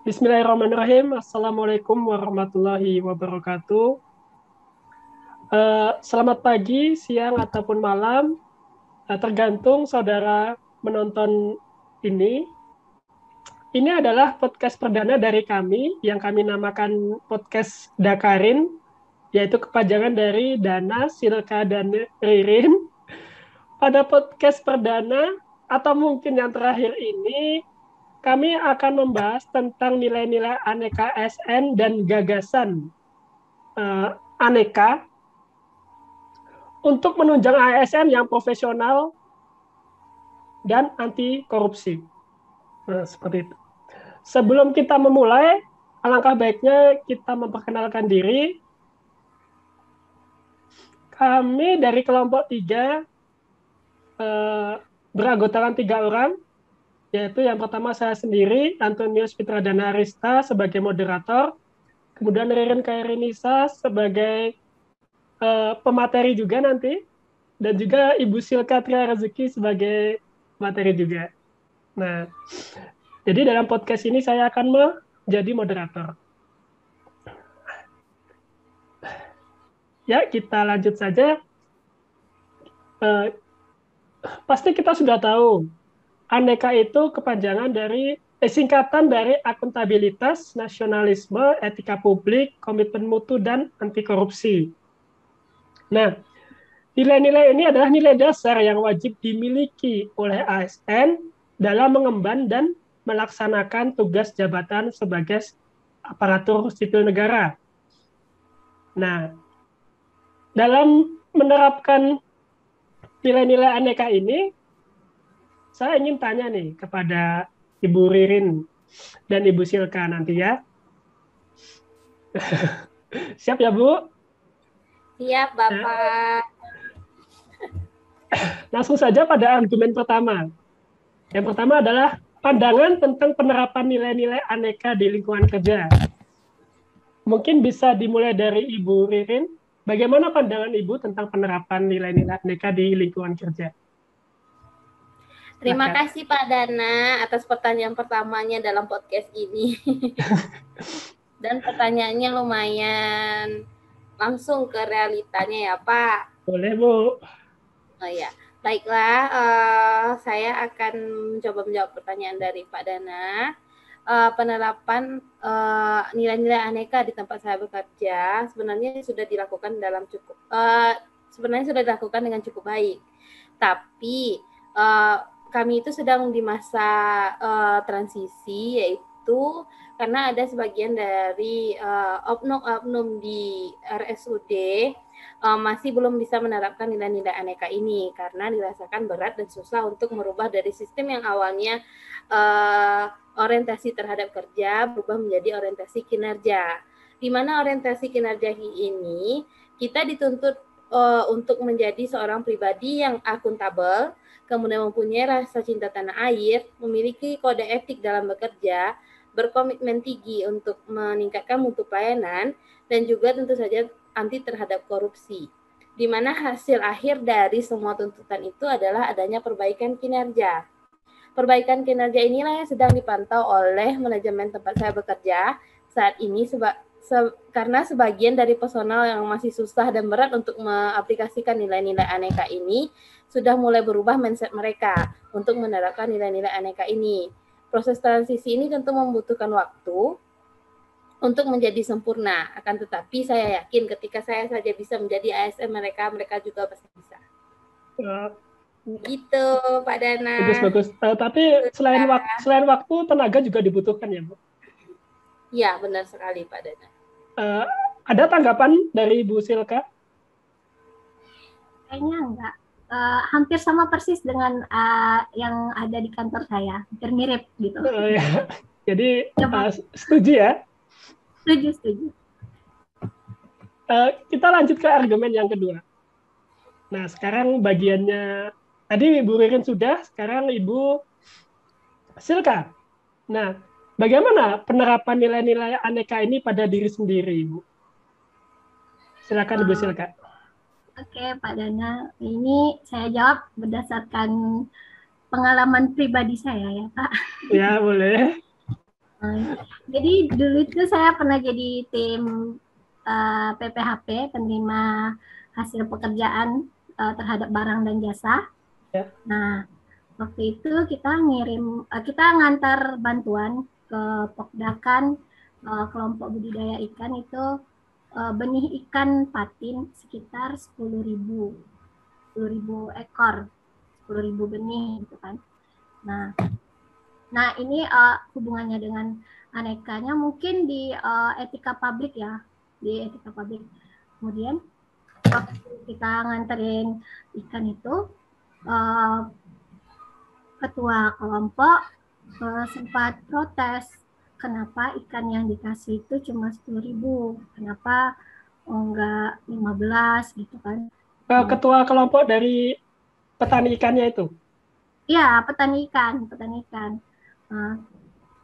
Bismillahirrahmanirrahim. Assalamualaikum warahmatullahi wabarakatuh. Selamat pagi, siang, ataupun malam, tergantung saudara menonton ini. Ini adalah podcast perdana dari kami yang kami namakan podcast Dakarin, yaitu kepanjangan dari Dana, Silka, dan Ririn. Pada podcast perdana atau mungkin yang terakhir ini, kami akan membahas tentang nilai-nilai aneka ASN dan gagasan aneka untuk menunjang ASN yang profesional dan anti korupsi. Nah, seperti itu. Sebelum kita memulai, alangkah baiknya kita memperkenalkan diri. Kami dari kelompok 3 beranggotakan 3 orang, yaitu yang pertama saya sendiri, Antonius Fitradana Arista sebagai moderator, kemudian Ririn Kairinisa sebagai pemateri juga nanti, dan juga Ibu Silka Tria Rezeki sebagai materi juga. Nah, jadi dalam podcast ini saya akan menjadi moderator. Ya, kita lanjut saja. Pasti kita sudah tahu, aneka itu kepanjangan dari singkatan dari akuntabilitas, nasionalisme, etika publik, komitmen mutu, dan anti korupsi. Nah, nilai-nilai ini adalah nilai dasar yang wajib dimiliki oleh ASN dalam mengemban dan melaksanakan tugas jabatan sebagai aparatur sipil negara. Nah, dalam menerapkan nilai-nilai aneka ini, saya ingin tanya nih kepada Ibu Ririn dan Ibu Silka nanti ya. Siap ya, Bu? Siap, Bapak. Langsung saja pada argumen pertama. Yang pertama adalah pandangan tentang penerapan nilai-nilai aneka di lingkungan kerja. Mungkin bisa dimulai dari Ibu Ririn. Bagaimana pandangan Ibu tentang penerapan nilai-nilai aneka di lingkungan kerja? Terima kasih Pak Dana atas pertanyaan pertamanya dalam podcast ini. Dan pertanyaannya lumayan langsung ke realitanya ya Pak. Boleh, Bu. Oh ya, baiklah. Saya akan mencoba menjawab pertanyaan dari Pak Dana. Penerapan nilai-nilai aneka di tempat saya bekerja sebenarnya sudah dilakukan dengan cukup baik. Tapi kami itu sedang di masa transisi, yaitu karena ada sebagian dari oknum-oknum di RSUD masih belum bisa menerapkan nilai-nilai aneka ini karena dirasakan berat dan susah untuk merubah dari sistem yang awalnya orientasi terhadap kerja berubah menjadi orientasi kinerja. Di mana orientasi kinerja ini kita dituntut untuk menjadi seorang pribadi yang akuntabel, kemudian mempunyai rasa cinta tanah air, memiliki kode etik dalam bekerja, berkomitmen tinggi untuk meningkatkan mutu pelayanan, dan juga tentu saja anti terhadap korupsi. Di mana hasil akhir dari semua tuntutan itu adalah adanya perbaikan kinerja. Perbaikan kinerja inilah yang sedang dipantau oleh manajemen tempat saya bekerja saat ini karena sebagian dari personal yang masih susah dan berat untuk mengaplikasikan nilai-nilai aneka ini sudah mulai berubah mindset mereka untuk menerapkan nilai-nilai aneka ini. Proses transisi ini tentu membutuhkan waktu untuk menjadi sempurna. Akan tetapi saya yakin ketika saya saja bisa menjadi ASN mereka juga pasti bisa. Gitu, Pak Dana. Bagus. Tapi selain waktu, tenaga juga dibutuhkan ya, Bu? Iya, benar sekali, Pak Dana. Ada tanggapan dari Bu Silka? Kayaknya enggak. Hampir sama persis dengan yang ada di kantor saya. Hampir mirip gitu. Ya. Jadi setuju ya? Setuju. Kita lanjut ke argumen yang kedua. Nah, sekarang bagiannya tadi Ibu Ririn sudah, sekarang Ibu Silka. Nah, bagaimana penerapan nilai-nilai aneka ini pada diri sendiri, Ibu? Silakan Ibu Silka. Oke, Pak Dana. Ini saya jawab berdasarkan pengalaman pribadi saya ya, Pak. Ya, boleh. Jadi dulu itu saya pernah jadi tim PPHP, penerima hasil pekerjaan terhadap barang dan jasa. Ya. Nah, waktu itu kita ngantar bantuan ke Pokdakan kelompok budidaya ikan itu benih ikan patin sekitar 10.000 ekor, 10.000 benih gitu kan. Nah ini hubungannya dengan anekanya mungkin di etika publik ya, di etika publik. Kemudian waktu kita nganterin ikan itu, ketua kelompok sempat protes, kenapa ikan yang dikasih itu cuma 10.000, kenapa enggak 15 gitu kan. Ketua kelompok dari petani ikannya itu? Iya, petani ikan.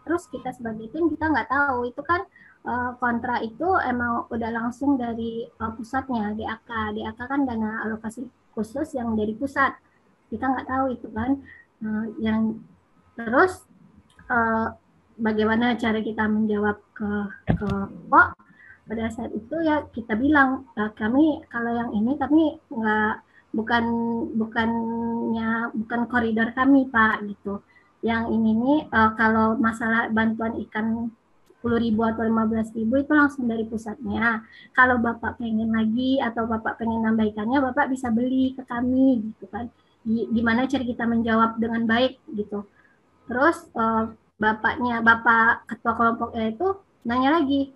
Terus kita sebagai tim kita nggak tahu itu kan kontra itu emang udah langsung dari pusatnya, DAK. DAK kan dana alokasi khusus yang dari pusat. Kita nggak tahu itu kan. Yang terus bagaimana cara kita menjawab ke Pok pada saat itu ya kita bilang kami kalau yang ini kami nggak bukan koridor kami Pak gitu. Yang ini nih kalau masalah bantuan ikan 10.000 atau 15.000 itu langsung dari pusatnya. Kalau Bapak pengen lagi atau Bapak pengen nambah ikannya, Bapak bisa beli ke kami gitu kan. Gimana cara kita menjawab dengan baik gitu. Terus Bapak ketua kelompoknya itu nanya lagi,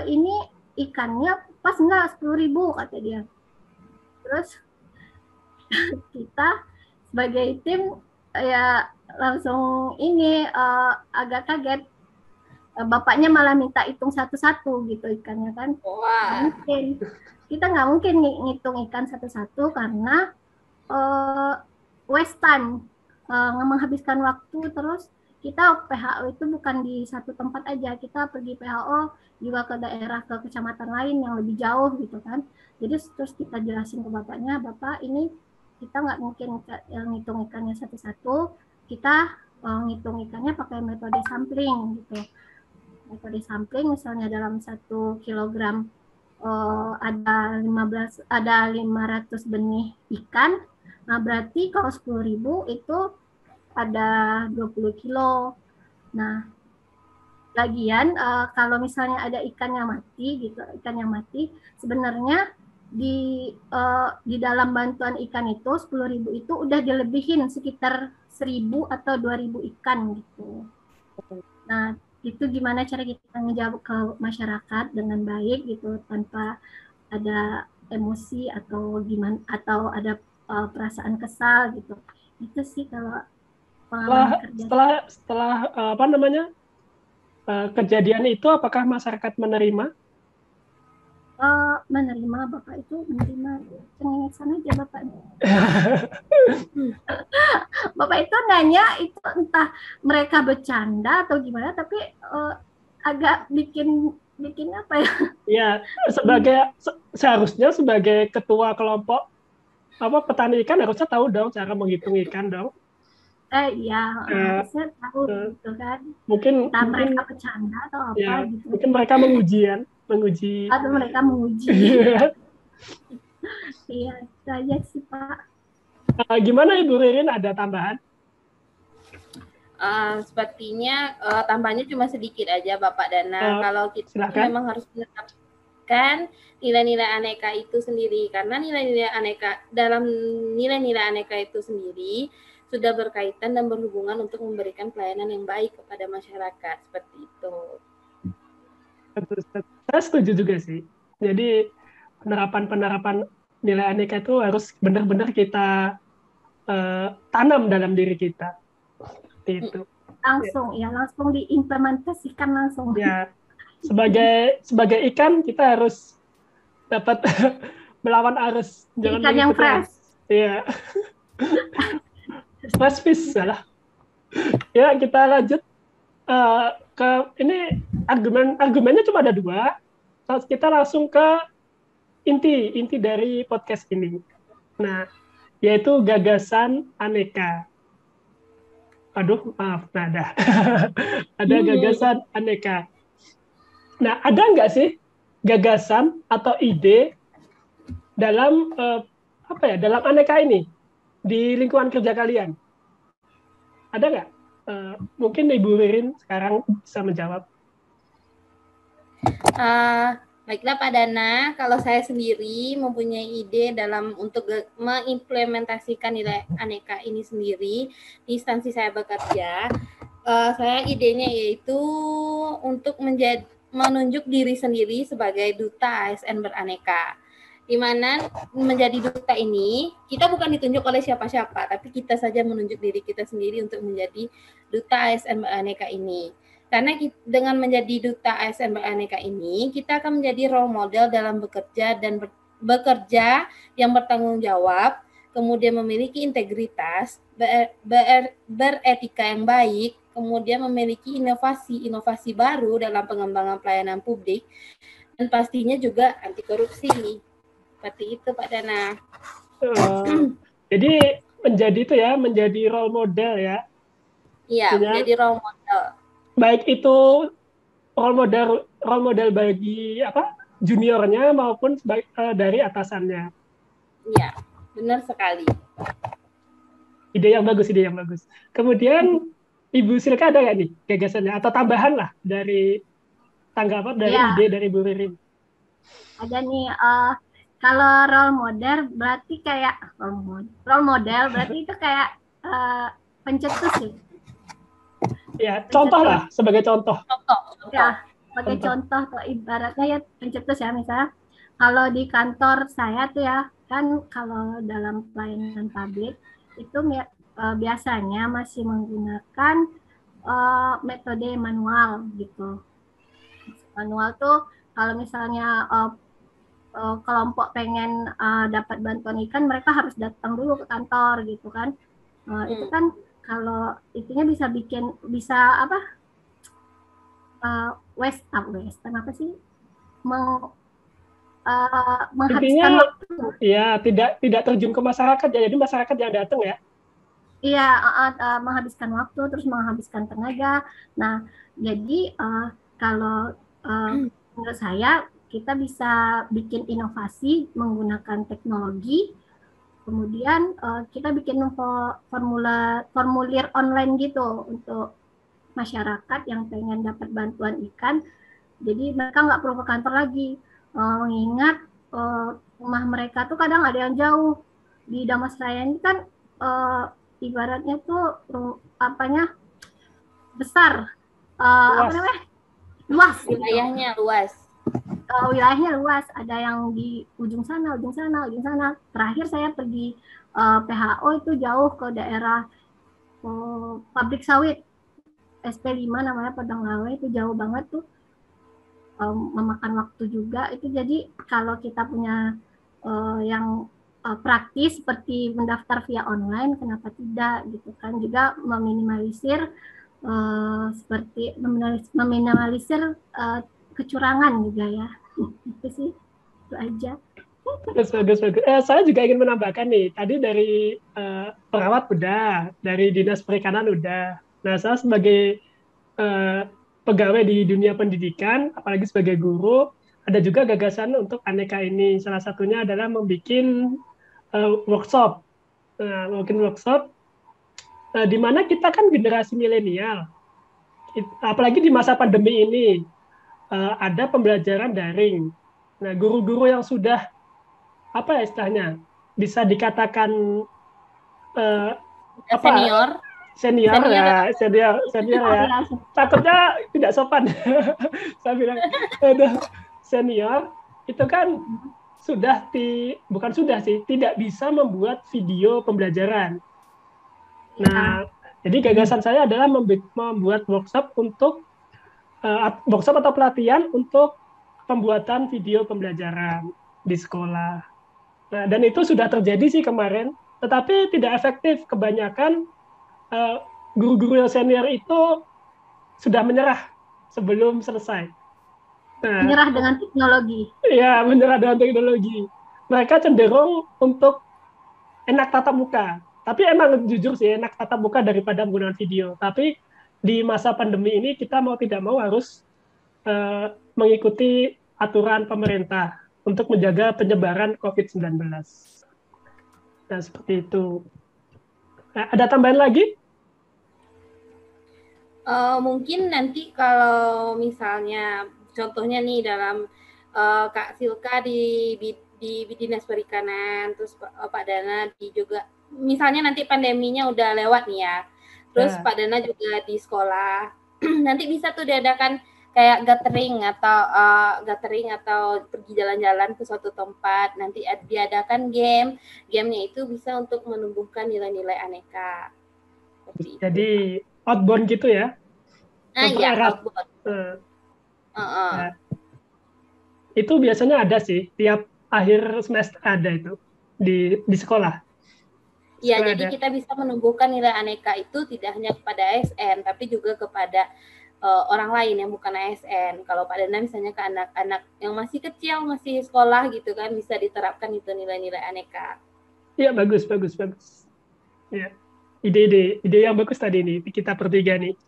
ini ikannya pas nggak 10.000 kata dia. Terus kita sebagai tim ya langsung ini agak kaget. Bapaknya malah minta hitung satu-satu gitu ikannya kan. Wah. Kita nggak mungkin ngitung ikan satu-satu karena waste time, menghabiskan waktu. Terus kita PHO itu bukan di satu tempat aja, kita pergi PHO juga ke daerah, ke kecamatan lain yang lebih jauh gitu kan. Jadi terus kita jelasin ke bapaknya, Bapak ini kita nggak mungkin ngitung ikannya satu-satu, kita ngitung ikannya pakai metode sampling gitu. Metode sampling misalnya dalam 1 kilogram ada 500 benih ikan, nah berarti kalau 10.000 itu ada 20 kilo. Nah, lagian kalau misalnya ada ikan yang mati sebenarnya di dalam bantuan ikan itu 10.000 itu udah dilebihin sekitar 1.000 atau 2.000 ikan gitu. Nah, itu gimana cara kita menjawab ke masyarakat dengan baik gitu tanpa ada emosi atau gimana atau ada perasaan kesal gitu. Itu sih kalau pengalaman kerja. Setelah apa namanya kejadian itu, apakah masyarakat menerima? Menerima, Bapak itu menerima, cengengesan aja Bapak. Bapak itu nanya itu entah mereka bercanda atau gimana, tapi agak bikin apa ya? Ya, seharusnya sebagai ketua kelompok petani ikan harusnya tahu dong cara menghitung ikan dong. Iya, harusnya tahu gitu kan. Mungkin mereka bercanda atau apa ya, gitu. Mungkin mereka menguji. Atau mereka menguji. Iya, itu aja sih Pak. Gimana Ibu Ririn, ada tambahan? Sepertinya tambahnya cuma sedikit aja Bapak Dana. Kalau kita memang harus menetapkan nilai-nilai aneka itu sendiri, karena dalam nilai-nilai aneka itu sendiri sudah berkaitan dan berhubungan untuk memberikan pelayanan yang baik kepada masyarakat, seperti itu. Saya setuju juga sih. Jadi penerapan nilai aneka itu harus benar-benar kita tanam dalam diri kita. Seperti itu. Langsung diimplementasikan langsung. Ya, sebagai ikan kita harus dapat melawan arus. Jangan ikan yang fresh. Iya. Fresh fish salah. Ya, kita lanjut ke ini argumennya cuma ada 2. Kita langsung ke inti dari podcast ini. Nah, yaitu gagasan aneka. Aduh, maaf, nah ada. Ada gagasan aneka. Nah, ada nggak sih gagasan atau ide dalam apa ya, dalam aneka ini di lingkungan kerja kalian? Ada nggak? Mungkin Ibu Ririn sekarang bisa menjawab. Baiklah Pak Dana, kalau saya sendiri mempunyai ide untuk mengimplementasikan nilai aneka ini sendiri di instansi saya bekerja, saya idenya yaitu untuk menunjuk diri sendiri sebagai duta ASN beraneka. Di mana menjadi duta ini, kita bukan ditunjuk oleh siapa-siapa, tapi kita saja menunjuk diri kita sendiri untuk menjadi duta ASN beraneka ini. Karena dengan menjadi duta ASN beraneka ini, kita akan menjadi role model dalam bekerja dan bekerja yang bertanggung jawab, kemudian memiliki integritas, beretika yang baik, kemudian memiliki inovasi baru dalam pengembangan pelayanan publik, dan pastinya juga anti korupsi. Seperti itu Pak Dana. Jadi menjadi itu ya, menjadi role model ya. Iya, menjadi role model. Baik itu role model bagi juniornya maupun dari atasannya. Iya, benar sekali. Ide yang bagus. Kemudian Ibu Silka ada nggak nih gagasannya atau tambahan lah dari tanggapan dari ide dari Bu Ririn? Ada nih, kalau role model berarti kayak role model berarti itu kayak pencetus sih. Ya, contoh lah, sebagai contoh. Ya, sebagai contoh atau ibaratnya ya pencetus ya, misalnya kalau di kantor saya tuh ya, kan kalau dalam pelayanan publik itu biasanya masih menggunakan metode manual gitu. Manual tuh kalau misalnya kelompok pengen dapat bantuan ikan, mereka harus datang dulu ke kantor gitu kan. Itu kan kalau itunya bisa apa Western apa sih menghabiskan waktu. Iya, tidak terjun ke masyarakat ya, jadi masyarakat yang datang ya. Iya, menghabiskan waktu, terus menghabiskan tenaga. Nah, jadi kalau menurut saya kita bisa bikin inovasi menggunakan teknologi. Kemudian kita bikin formulir online gitu untuk masyarakat yang pengen dapat bantuan ikan. Jadi mereka nggak perlu ke kantor lagi. Mengingat rumah mereka tuh kadang ada yang jauh. Di Damasraya ini kan ibaratnya tuh besar. Luas. Wilayahnya luas. Wilayahnya luas, ada yang di ujung sana. Terakhir saya pergi PHO itu jauh ke daerah pabrik sawit SP5 namanya, Padang Lawe, itu jauh banget tuh, memakan waktu juga itu. Jadi kalau kita punya yang praktis seperti mendaftar via online, kenapa tidak gitu kan, juga meminimalisir kecurangan juga ya. Itu sih, itu aja. Bagus. Saya juga ingin menambahkan nih, tadi dari perawat udah, dari Dinas Perikanan udah. Nah, saya sebagai pegawai di dunia pendidikan, apalagi sebagai guru, ada juga gagasan untuk aneka ini. Salah satunya adalah membuat workshop. Mungkin workshop di mana kita kan generasi milenial, apalagi di masa pandemi ini, ada pembelajaran daring. Nah, guru-guru yang sudah istilahnya bisa dikatakan senior ya. Takutnya tidak sopan. Saya bilang senior itu kan tidak bisa membuat video pembelajaran. Nah, jadi gagasan saya adalah membuat workshop atau pelatihan untuk pembuatan video pembelajaran di sekolah. Nah, dan itu sudah terjadi sih kemarin, tetapi tidak efektif. Kebanyakan guru-guru yang senior itu sudah menyerah sebelum selesai. Nah, menyerah dengan teknologi. Iya, menyerah dengan teknologi. Mereka cenderung untuk enak tatap muka. Tapi emang jujur sih enak tatap muka daripada menggunakan video. Tapi di masa pandemi ini kita mau tidak mau harus mengikuti aturan pemerintah untuk menjaga penyebaran COVID-19. Nah, seperti itu. Nah, ada tambahan lagi? Mungkin nanti kalau misalnya contohnya nih dalam Kak Silka di Dinas Perikanan, terus Pak Dana di juga misalnya nanti pandeminya udah lewat nih ya, terus Pak Dana juga di sekolah, nanti bisa tuh diadakan kayak gathering atau pergi jalan-jalan ke suatu tempat, nanti diadakan gamenya itu bisa untuk menumbuhkan nilai-nilai aneka. Jadi outbound gitu ya? Iya, outbound. Nah, itu biasanya ada sih, tiap akhir semester ada itu di sekolah. Iya, jadi kita bisa menumbuhkan nilai aneka itu tidak hanya kepada ASN, tapi juga kepada orang lain yang bukan ASN. Kalau Pak Dana misalnya ke anak-anak yang masih kecil, masih sekolah gitu kan, bisa diterapkan itu nilai-nilai aneka. Iya, bagus. Ya. Ide yang bagus tadi nih, kita bertiga nih.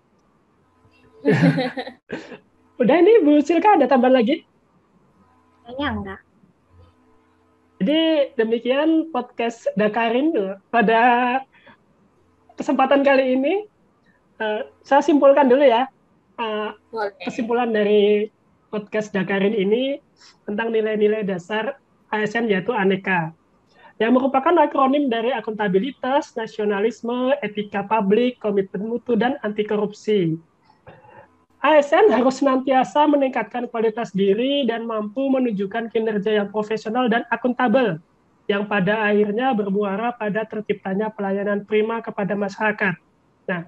Udah ini Bu Silka, ada tambahan lagi? Kayaknya enggak. Jadi demikian podcast Dakarin pada kesempatan kali ini. Saya simpulkan dulu ya. Kesimpulan dari podcast Dakarin ini tentang nilai-nilai dasar ASN yaitu aneka, yang merupakan akronim dari akuntabilitas, nasionalisme, etika publik, komitmen mutu, dan anti korupsi. ASN harus senantiasa meningkatkan kualitas diri dan mampu menunjukkan kinerja yang profesional dan akuntabel, yang pada akhirnya bermuara pada terciptanya pelayanan prima kepada masyarakat. Nah,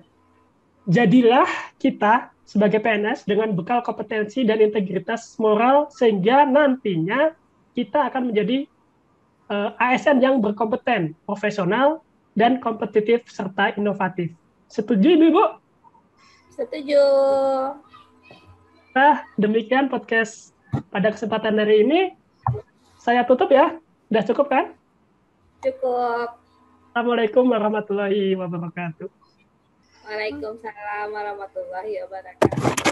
jadilah kita sebagai PNS dengan bekal kompetensi dan integritas moral sehingga nantinya kita akan menjadi ASN yang berkompeten, profesional, dan kompetitif serta inovatif. Setuju Ibu? Setuju. Nah, demikian podcast pada kesempatan hari ini. Saya tutup ya. Udah cukup kan? Cukup. Assalamualaikum warahmatullahi wabarakatuh. Waalaikumsalam warahmatullahi wabarakatuh.